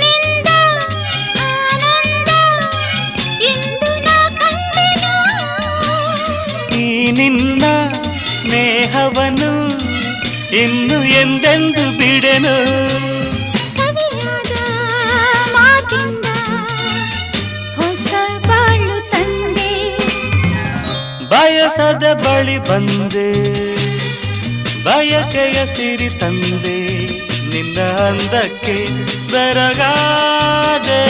ನಿಂದ ಆನಂದ ಇಂದು ನಾ ಕಂಡೆನು. ಈ ನಿನ್ನ ಸ್ನೇಹವನ್ನು ಇನ್ನು ಎಂದೆಂದು ಬಿಡೆನು. ಸವಿಯಾದ ಮಾತಿಂದ ಹೊಸ ಬಾಳು ತಂದೆ. ಬಯಸದ ಬಳಿ ಬಂದೆ, ಬಯಕೆಯ ಸಿರಿ ತಂದೆ, ನಿನ್ನ ಅಂದಕ್ಕೆ ಬೆರಗಾದೆ.